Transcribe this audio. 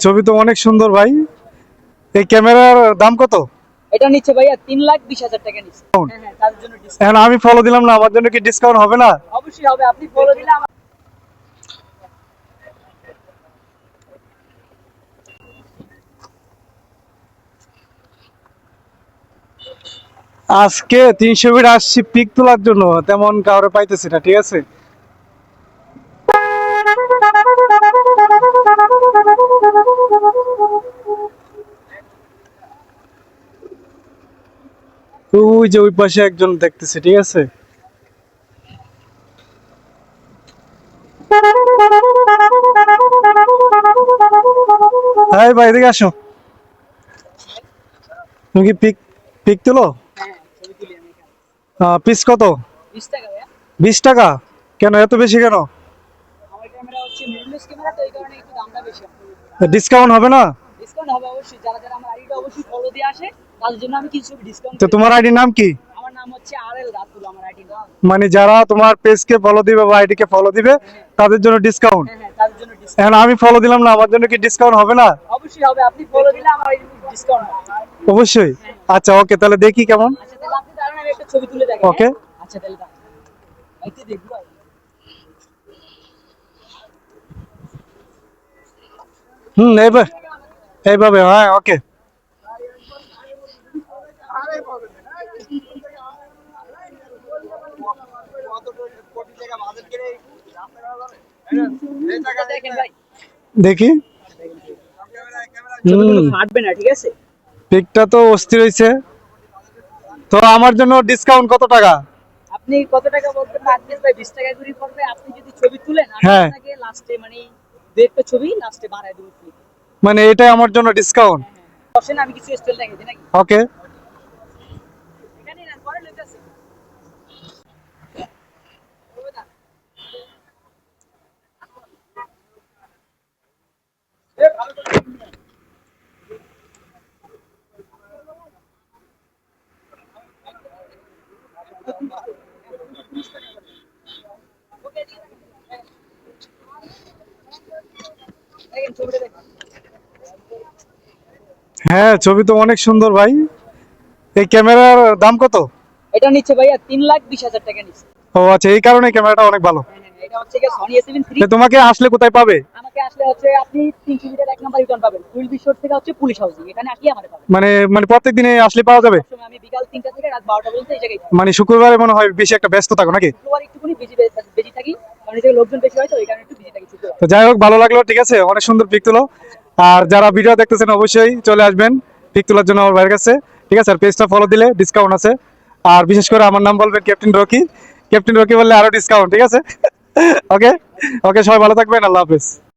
ছবি তো অনেক সুন্দর ভাই। এই ক্যামেরার দাম কত? এটা নিচ্ছে ভাইয়া 3,20,000 টাকা নিচ্ছে। হ্যাঁ হ্যাঁ, তার জন্য ডিসকাউন্ট। এখন আমি ফলো দিলাম না, আমার জন্য কি ডিসকাউন্ট হবে না? অবশ্যই হবে, আপনি ফলো দিলে আজকে 300 ফিট আসছি পিক তোলার জন্য, তেমন কাউরে পাইতেছি না, ঠিক আছে। তো ওই যে ওই পাশে একজন দেখতেছি, ঠিক আছে। হাই ভাই, এদিকে আসো। তুমি কি পিক পিক তুলো? হ্যাঁ ছবি তুলি আমি এখানে। পিস কত? 20 টাকা ভাইয়া। 20 টাকা? কেন এত বেশি কেন? আমার ক্যামেরা হচ্ছে মিররলেস ক্যামেরা, তো এই কারণে একটু দামটা বেশি। ডিসকাউন্ট হবে না? ডিসকাউন্ট হবে অবশ্যই, যারা যারা আমার আইডিটা অবশ্যই ফলো দিয়ে আসে তাদের জন্য আমি কিছু ডিসকাউন্ট তো করে তোমার দিই। আইডির নাম কি? আমার নাম হচ্ছে আরএল রাতুল, আমার আইডি নাম। মানে যারা তোমার পেজকে ফলো দিবে বা আইডি কে ফলো দিবে তাদের জন্য ডিসকাউন্ট। হ্যাঁ হ্যাঁ, তাদের জন্য ডিসকাউন্ট। এখন আমি ফলো দিলাম না, আমার জন্য কি ডিসকাউন্ট হবে না? অবশ্যই হবে, আপনি ফলো দিলে আমার ডিসকাউন্ট হবে। অবশ্যই। আচ্ছা ওকে, তাহলে দেখি কেমন। আচ্ছা তাহলে আপনি দাঁড়ান, আমি একটা ছবি তুলে দেখেন। ওকে। আচ্ছা তাহলে দাঁড়ান, এইতে দেখবো। এইবার এইভাবে, হ্যাঁ ওকে। দেখেন ভাই, দেখি। ছবিগুলো ফাটবে না, ঠিক আছে। পিকটা তো অস্থির হয়েছে। তো আমার জন্য ডিসকাউন্ট কত টাকা? আপনি কত টাকা বলতে পারবেন ভাই? 20 টাকা করে পড়বে। আপনি যদি ছবি তুলেন আমি হ্যাঁ। আপনাকে লাস্টে মানে দু একটা ছবি লাস্টে বাড়ায় দেবো free তে। মানে এটাই আমার জন্য ডিসকাউন্ট? হ্যাঁ হ্যাঁ, বসেন আমি কিছু স্টাইল দেখাই দিই নাকি? ওকে। এখানে না পরে লইতাছি। দেখেন ছবিটা দেখেন। হ্যাঁ ছবি তো অনেক সুন্দর ভাই। এই ক্যামেরার দাম কত? এটা নিচ্ছে ভাইয়া 3,20,000 টাকা নিচ্ছে। ও আচ্ছা, এই কারণে ক্যামেরাটা অনেক ভালো। হ্যাঁ হ্যাঁ, এটা হচ্ছে কি সনি A7 III। তো তোমাকে আসলে কোথায় পাবে? আমাকে আসলে হচ্ছে আপনি 300 মিটার 1 নাম্বার রিটার্ন পাবেন। কুইল বিশ্বর থেকে হচ্ছে পুলিশ হাউজিং, এখানে আসলে আমাদের পাবেন। মানে মানে প্রত্যেক দিনে আসলে পাওয়া যাবে? সবসময় আমি বিকাল 3টা থেকে রাত 12টা পর্যন্ত এই জায়গায় থাকি। মানে শুক্রবারে মনে হয় বেশি একটা ব্যস্ত থাকো নাকি? শুক্রবার একটুখানি বেশি থাকি, কারণ এই জায়গায় লোকজন বেশি হয়, তো এই কারণে একটু বেশি থাকি শুক্রবার। তো যাই হোক, ভালো লাগলো, ঠিক আছে, অনেক সুন্দর পিক তুলো। আর যারা ভিডিও দেখতেছেন অবশ্যই চলে আসবেন পিক তোলার জন্য আমার ভাইয়ের কাছে, ঠিক আছে। আর পেজটা ফলো দিলে ডিসকাউন্ট আছে। আর বিশেষ করে আমার নাম বলবেন ক্যাপ্টেন রকি। ক্যাপ্টেন রকি বললে আরো ডিসকাউন্ট, ঠিক আছে। ওকে। ওকে, সবাই ভালো থাকবেন, আল্লাহ হাফেজ।